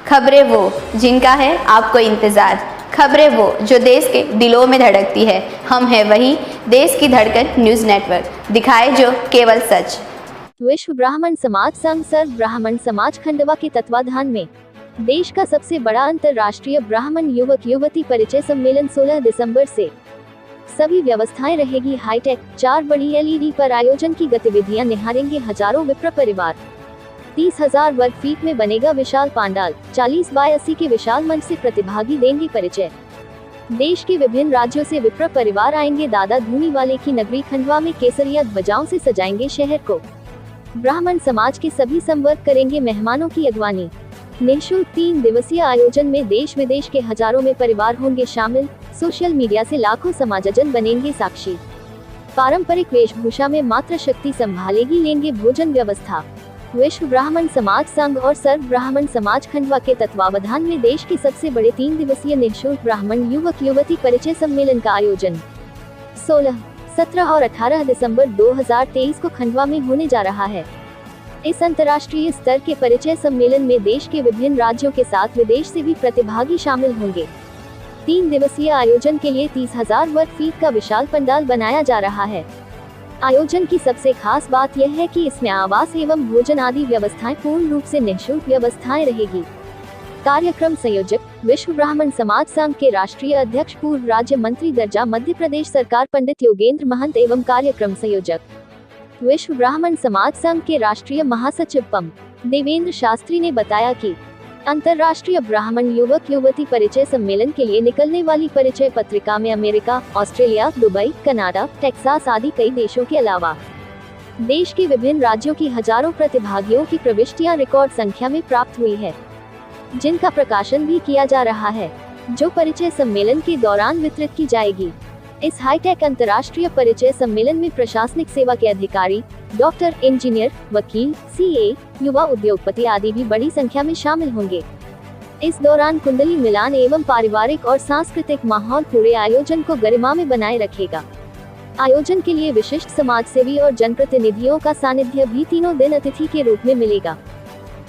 खबरें वो जिनका है आपको इंतजार, खबरें वो जो देश के दिलों में धड़कती है। हम हैं वही देश की धड़कन न्यूज नेटवर्क, दिखाए जो केवल सच। विश्व ब्राह्मण समाज संघ सर्व ब्राह्मण समाज खंडवा के तत्वाधान में देश का सबसे बड़ा अंतर्राष्ट्रीय ब्राह्मण युवक युवती परिचय सम्मेलन 16 दिसंबर से। सभी व्यवस्थाएं रहेगी हाईटेक। 4 बड़ी LED पर आयोजन की गतिविधियां निहारेंगे हजारों विप्र परिवार। 30,000 वर्ग फीट में बनेगा विशाल पांडाल। 40 बाय 80 के विशाल मंच से प्रतिभागी देंगे परिचय। देश के विभिन्न राज्यों से विप्र परिवार आएंगे। दादा धूनी वाले की नगरी खंडवा में केसरिया ध्वजाओं से सजाएंगे शहर को। ब्राह्मण समाज के सभी संवर्ग करेंगे मेहमानों की अगवानी। निःशुल्क 3 दिवसीय आयोजन में देश विदेश के हजारों में परिवार होंगे शामिल। सोशल मीडिया से लाखों समाजजन बनेंगे साक्षी। पारंपरिक वेशभूषा में मातृ शक्ति संभालेगी, लेंगे भोजन व्यवस्था। विश्व ब्राह्मण समाज संघ और सर्व ब्राह्मण समाज खंडवा के तत्वावधान में देश के सबसे बड़े 3 दिवसीय निःशुल्क ब्राह्मण युवक युवती परिचय सम्मेलन का आयोजन 16, 17 और 18 दिसंबर 2023 को खंडवा में होने जा रहा है। इस अंतर्राष्ट्रीय स्तर के परिचय सम्मेलन में देश के विभिन्न राज्यों के साथ विदेश से भी प्रतिभागी शामिल होंगे। 3 दिवसीय आयोजन के लिए 30,000 वर्ग फीट का विशाल पंडाल बनाया जा रहा है। आयोजन की सबसे खास बात यह है कि इसमें आवास एवं भोजन आदि व्यवस्थाएं पूर्ण रूप से निःशुल्क व्यवस्थाएं रहेगी। कार्यक्रम संयोजक विश्व ब्राह्मण समाज संघ के राष्ट्रीय अध्यक्ष पूर्व राज्य मंत्री दर्जा मध्य प्रदेश सरकार पंडित योगेंद्र महंत एवं कार्यक्रम संयोजक विश्व ब्राह्मण समाज संघ के राष्ट्रीय महासचिव पम देवेंद्र शास्त्री ने बताया कि अंतर्राष्ट्रीय ब्राह्मण युवक युवती परिचय सम्मेलन के लिए निकलने वाली परिचय पत्रिका में America, Australia, Dubai, Canada, Texas आदि कई देशों के अलावा देश के विभिन्न राज्यों की हजारों प्रतिभागियों की प्रविष्टियां रिकॉर्ड संख्या में प्राप्त हुई है, जिनका प्रकाशन भी किया जा रहा है, जो परिचय सम्मेलन के दौरान वितरित की जाएगी। इस हाईटेक अंतर्राष्ट्रीय परिचय सम्मेलन में प्रशासनिक सेवा के अधिकारी, डॉक्टर, इंजीनियर, वकील, CA, युवा उद्योगपति आदि भी बड़ी संख्या में शामिल होंगे। इस दौरान कुंडली मिलान एवं पारिवारिक और सांस्कृतिक माहौल पूरे आयोजन को गरिमा में बनाए रखेगा। आयोजन के लिए विशिष्ट समाजसेवी और जनप्रतिनिधियों का सानिध्य भी तीनों दिन अतिथि के रूप में मिलेगा।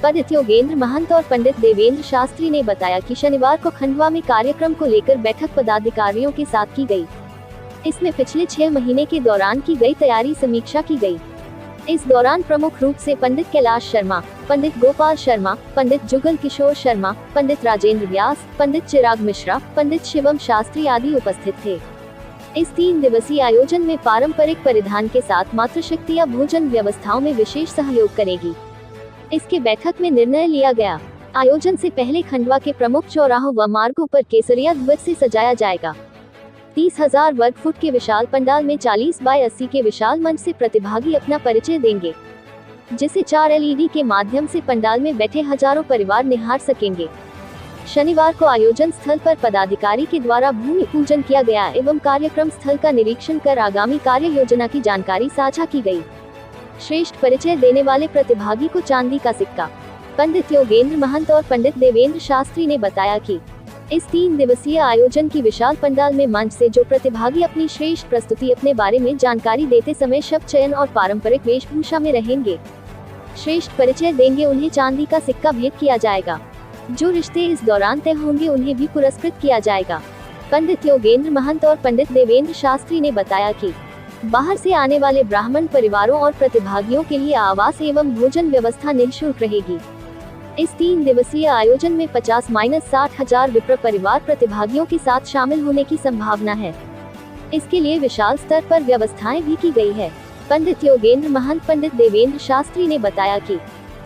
पंडित योगेंद्र महंत और पंडित देवेंद्र शास्त्री ने बताया कि शनिवार को खंडवा में कार्यक्रम को लेकर बैठक पदाधिकारियों के साथ की गई। इसमें पिछले 6 महीने के दौरान की गई तैयारी समीक्षा की गई। इस दौरान प्रमुख रूप से पंडित कैलाश शर्मा, पंडित गोपाल शर्मा, पंडित जुगल किशोर शर्मा, पंडित राजेंद्र व्यास, पंडित चिराग मिश्रा, पंडित शिवम शास्त्री आदि उपस्थित थे। इस 3 दिवसीय आयोजन में पारंपरिक परिधान के साथ मातृशक्तियां भोजन व्यवस्थाओं में विशेष सहयोग करेगी। इसके बैठक में निर्णय लिया गया, आयोजन से पहले खंडवा के प्रमुख चौराहों व मार्गों पर केसरिया ध्वज से सजाया जाएगा। 30,000 वर्ग फुट के विशाल पंडाल में 40 बाय 80 के विशाल मंच से प्रतिभागी अपना परिचय देंगे, जिसे 4 LED के माध्यम से पंडाल में बैठे हजारों परिवार निहार सकेंगे। शनिवार को आयोजन स्थल पर पदाधिकारी के द्वारा भूमि पूजन किया गया एवं कार्यक्रम स्थल का निरीक्षण कर आगामी कार्य योजना की जानकारी साझा की गई। श्रेष्ठ परिचय देने वाले प्रतिभागी को चांदी का सिक्का। पंडित योगेंद्र महंत और पंडित देवेंद्र शास्त्री ने बताया कि इस 3 दिवसीय आयोजन की विशाल पंडाल में मंच से जो प्रतिभागी अपनी श्रेष्ठ प्रस्तुति अपने बारे में जानकारी देते समय शब्द चयन और पारंपरिक वेशभूषा में रहेंगे, श्रेष्ठ परिचय देंगे, उन्हें चांदी का सिक्का भेंट किया जाएगा। जो रिश्ते इस दौरान तय होंगे उन्हें भी पुरस्कृत किया जाएगा। पंडित योगेंद्र महंत और पंडित देवेंद्र शास्त्री ने बताया कि बाहर से आने वाले ब्राह्मण परिवारों और प्रतिभागियों के लिए आवास एवं भोजन व्यवस्था निःशुल्क रहेगी। इस 3 दिवसीय आयोजन में 50-60 हजार विप्र परिवार प्रतिभागियों के साथ शामिल होने की संभावना है। इसके लिए विशाल स्तर पर व्यवस्थाएं भी की गई है। पंडित योगेंद्र महंत, पंडित देवेंद्र शास्त्री ने बताया कि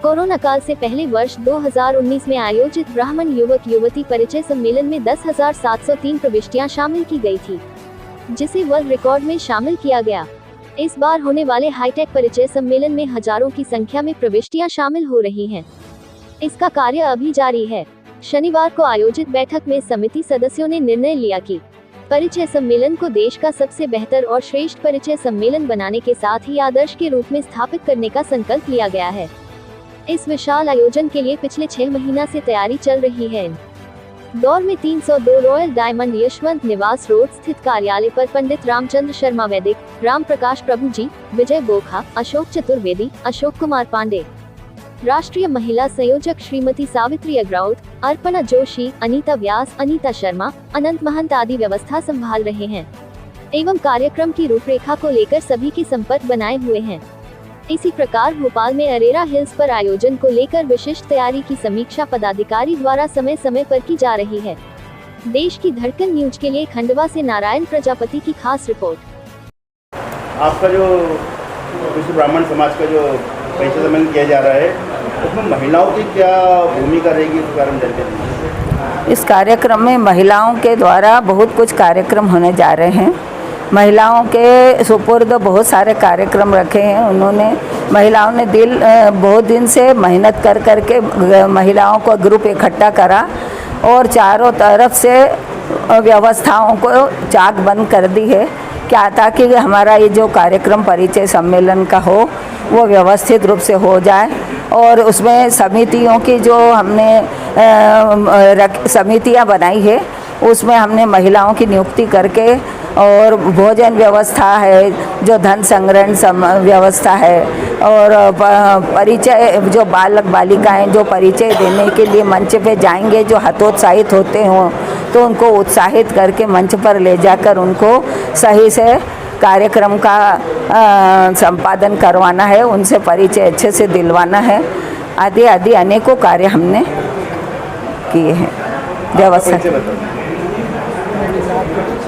कोरोना काल से पहले वर्ष 2019 में आयोजित ब्राह्मण युवक युवती परिचय सम्मेलन में 10,703 प्रविष्टियां शामिल की गई थी, जिसे वर्ल्ड रिकॉर्ड में शामिल किया गया। इस बार होने वाले हाईटेक परिचय सम्मेलन में हजारों की संख्या में प्रविष्टियां शामिल हो रही हैं। इसका कार्य अभी जारी है। शनिवार को आयोजित बैठक में समिति सदस्यों ने निर्णय लिया कि परिचय सम्मेलन को देश का सबसे बेहतर और श्रेष्ठ परिचय सम्मेलन बनाने के साथ ही आदर्श के रूप में स्थापित करने का संकल्प लिया गया है। इस विशाल आयोजन के लिए पिछले 6 महीना से तैयारी चल रही है। दौर में 302 रॉयल डायमंड यशवंत निवास रोड स्थित कार्यालय पर पंडित रामचंद्र शर्मा वैदिक, राम प्रकाश प्रभु जी, विजय बोखा, अशोक चतुर्वेदी, अशोक कुमार पांडे, राष्ट्रीय महिला संयोजक श्रीमती सावित्री अग्राउत, अर्पणा जोशी, अनीता व्यास, अनीता शर्मा, अनंत महंत आदि व्यवस्था संभाल रहे हैं एवं कार्यक्रम की रूपरेखा को लेकर सभी के संपर्क बनाए हुए हैं। इसी प्रकार भोपाल में अरेरा हिल्स पर आयोजन को लेकर विशिष्ट तैयारी की समीक्षा पदाधिकारी द्वारा समय समय पर की जा रही है। देश की धड़कन न्यूज के लिए खंडवा से नारायण प्रजापति की खास रिपोर्ट। आपका जो विश्व ब्राह्मण समाज का जो परिचय सम्मेलन किया जा रहा है, उसमें महिलाओं की क्या भूमिका रहेगी, इस बारे में जानकारी दीजिए। इस कार्यक्रम में महिलाओं के द्वारा बहुत कुछ कार्यक्रम होने जा रहे हैं। महिलाओं के सुपुर्द बहुत सारे कार्यक्रम रखे हैं उन्होंने। महिलाओं ने बहुत दिन से मेहनत कर करके महिलाओं को ग्रुप इकट्ठा करा और चारों तरफ से व्यवस्थाओं को चाक बंद कर दी है क्या ताकि हमारा ये जो कार्यक्रम परिचय सम्मेलन का हो वो व्यवस्थित रूप से हो जाए। और उसमें समितियों की जो हमने समितियां बनाई है उसमें हमने महिलाओं की नियुक्ति करके और भोजन व्यवस्था है, जो धन संग्रहण व्यवस्था है और परिचय जो बालक बालिकाएं जो परिचय देने के लिए मंच पे जाएंगे जो हतोत्साहित होते हों तो उनको उत्साहित करके मंच पर ले जाकर उनको सही से कार्यक्रम का संपादन करवाना है, उनसे परिचय अच्छे से दिलवाना है, आदि आदि अनेकों कार्य हमने किए हैं। व्यवस्था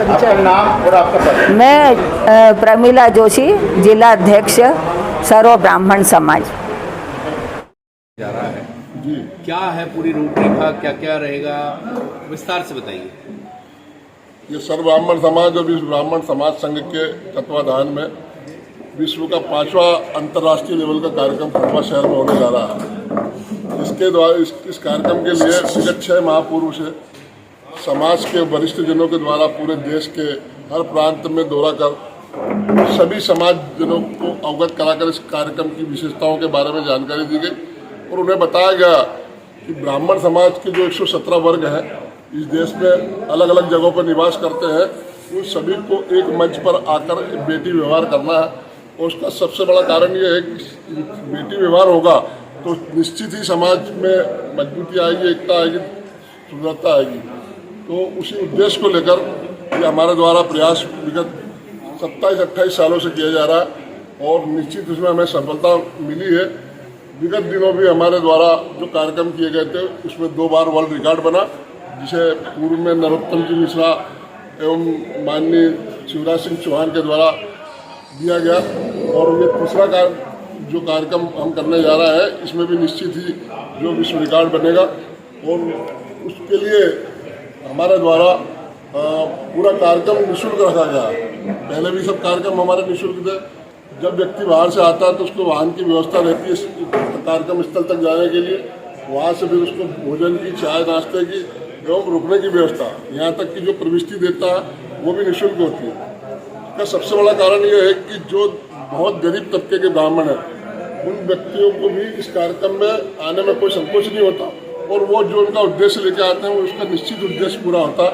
आपका नाम और आपका पद? मैं प्रमिला जोशी, जिला अध्यक्ष सर्व ब्राह्मण समाज। जा रहा है जी, क्या है पूरी रूपरेखा, क्या क्या रहेगा, विस्तार से बताइए। ये सर्व ब्राह्मण समाज और विश्व ब्राह्मण समाज संघ के तत्वाधान में विश्व का 5वां अंतर्राष्ट्रीय लेवल का कार्यक्रम खंडवा शहर में होने जा रहा है। इसके द्वारा इस कार्यक्रम के लिए विगत 6 माह पूर्व से समाज के वरिष्ठ जनों के द्वारा पूरे देश के हर प्रांत में दौरा कर सभी समाज जनों को अवगत कराकर इस कार्यक्रम की विशेषताओं के बारे में जानकारी दी गई और उन्हें बताया गया कि ब्राह्मण समाज के जो 117 वर्ग हैं इस देश में अलग अलग जगहों पर निवास करते हैं, उन सभी को एक मंच पर आकर बेटी व्यवहार करना है। और उसका सबसे बड़ा कारण ये है कि बेटी व्यवहार होगा तो निश्चित ही समाज में मजबूती आएगी, एकता आएगी, सुंदरता आएगी। तो उसी उद्देश्य को लेकर ये हमारे द्वारा प्रयास विगत 27-28 सालों से किया जा रहा है और निश्चित उसमें हमें सफलता मिली है। विगत दिनों भी हमारे द्वारा जो कार्यक्रम किए गए थे उसमें 2 बार वर्ल्ड रिकॉर्ड बना, जिसे पूर्व में नरोत्तम जी मिश्रा एवं माननीय शिवराज सिंह चौहान के द्वारा दिया गया। और ये तीसरा जो कार्यक्रम हम करने जा रहा है इसमें भी निश्चित ही जो विश्व रिकॉर्ड बनेगा और उसके लिए हमारे द्वारा पूरा कार्यक्रम निःशुल्क रखा गया। पहले भी सब कार्यक्रम हमारे निःशुल्क थे। जब व्यक्ति बाहर से आता है तो उसको वाहन की व्यवस्था रहती है कार्यक्रम स्थल तक जाने के लिए, वहाँ से फिर उसको भोजन की, चाय नाश्ते की एवं रुकने की व्यवस्था, यहाँ तक कि जो प्रविष्टि देता है वो भी निःशुल्क होती है। इसका सबसे बड़ा कारण ये है कि जो बहुत गरीब तबके के ब्राह्मण हैं उन व्यक्तियों को भी इस कार्यक्रम में आने में कोई संकोच नहीं होता और वो जो उनका उद्देश्य लेके आते हैं वो उसका निश्चित उद्देश्य पूरा होता है।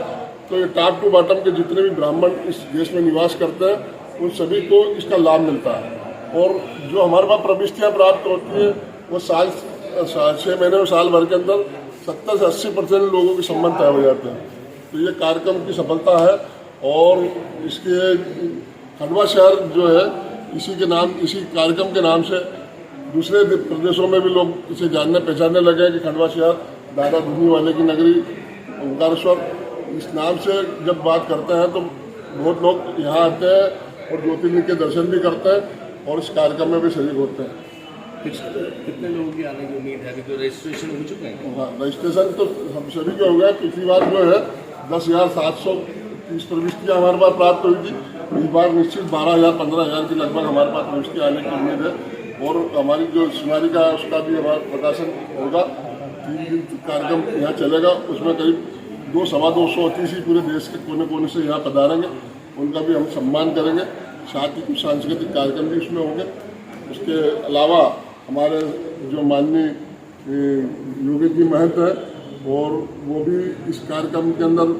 तो ये टॉप टू बॉटम के जितने भी ब्राह्मण इस देश में निवास करते हैं उन सभी को इसका लाभ मिलता है। और जो हमारे पास प्रविष्टियाँ प्राप्त होती है वो 6 महीने और साल भर के अंदर 70 से 80% लोगों के संबंध तय हो जाते हैं। तो ये कार्यक्रम की सफलता है और इसके खंडवा शहर जो है इसी कार्यक्रम के नाम से दूसरे प्रदेशों में भी लोग इसे जानने पहचानने लगे हैं कि खंडवा शहर दादा धुनी वाले की नगरी ओंकारेश्वर, इस नाम से जब बात करते हैं तो बहुत लोग यहाँ आते हैं और ज्योतिर्लिंग के दर्शन भी करते हैं और इस कार्यक्रम में भी शरीक होते हैं। कितने लोगों की आने की उम्मीद है? अभी तो रजिस्ट्रेशन हो चुका है। हाँ, रजिस्ट्रेशन तो हम सभी के हो गया। पिछली बार जो है 10,730 प्रविष्टियाँ हमारे पास प्राप्त हुई थी। इस बार निश्चित 12,000-15,000 की लगभग हमारे पास प्रविष्टियाँ आने की उम्मीद है और हमारी जो सुनारी का उसका भी हमारा प्रकाशन होगा। 3 दिन कार्यक्रम यहाँ चलेगा, उसमें करीब 200-250 अतिथि पूरे देश के कोने कोने से यहाँ पधारेंगे, उनका भी हम सम्मान करेंगे। साथ ही कुछ सांस्कृतिक कार्यक्रम भी इसमें होंगे। उसके अलावा हमारे जो माननीय योगी जी महंत हैं और वो भी इस कार्यक्रम के अंदर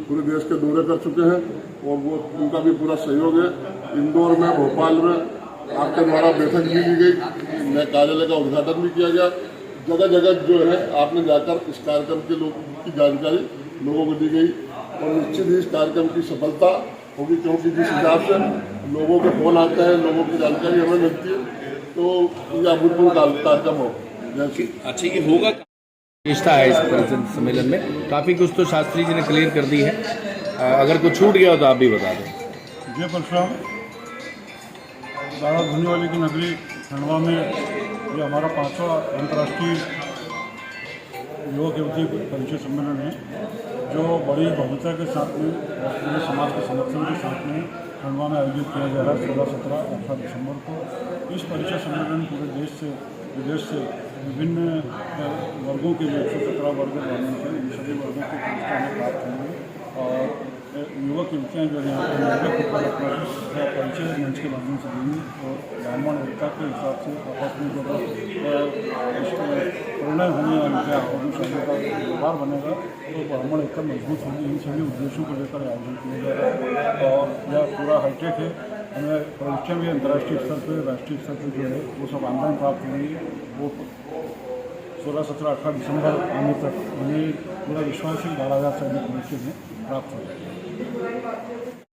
पूरे देश के दौरे कर चुके हैं और वो उनका भी पूरा सहयोग है। इंदौर में, भोपाल में आपके द्वारा बैठक भी ली गई, नए कार्यालय का उद्घाटन भी किया गया जगह जगह जो है आपने जाकर इस कार्यक्रम के लोग की जानकारी लोगों को दी गई और निश्चित ही इस कार्यक्रम की सफलता होगी, क्योंकि जिस हिसाब से लोगों के फोन आते हैं, लोगों की जानकारी हमें मिलती है, तो यह अभूतपूर्व कार्यक्रम होगा। अच्छा, ये होगा विशेषता है इस परिषद सम्मेलन में, काफ़ी कुछ तो शास्त्री जी ने क्लियर कर दी है, अगर कुछ छूट गया हो तो आप भी बता दें। जय परशुराम। दादा धुनी वाली की नगरी खंडवा में ये हमारा 5वां अंतर्राष्ट्रीय युवक युवती परिचय सम्मेलन है, जो बड़ी भव्यता के साथ में और पूरे समाज के समर्थन के साथ में खंडवा में आयोजित किया जा रहा है 16, 17, 18 दिसंबर को। इस परिचय सम्मेलन पूरे देश से विदेश से विभिन्न वर्गों के 117 वर्ग ग्रामीण थे, इन सभी वर्गों के पुरस्कार प्राप्त होंगे और युवक युवतियाँ जो यहाँ पर नागरिक होकर अपना परिचय मंच के माध्यम से देंगी और ब्राह्मण एकता के हिसाब से आपस में जो प्रणय होने या उनके आत्म शादी का व्यवहार बनेगा तो ब्राह्मण एकता मजबूत होगी। इन सभी उद्देश्यों को लेकर आयोजन किया जा रहा है और यह पूरा हाईटेक है। हमें परीक्षा भी अंतर्राष्ट्रीय स्तर पर, राष्ट्रीय स्तर पर जो है वो सब ऑनलाइन प्राप्त होंगी। वो 16, 17, 18 दिसंबर आने तक हमें पूरा विश्वास है 12,000 से अधिक परीक्षे में प्राप्त हो जाएगी।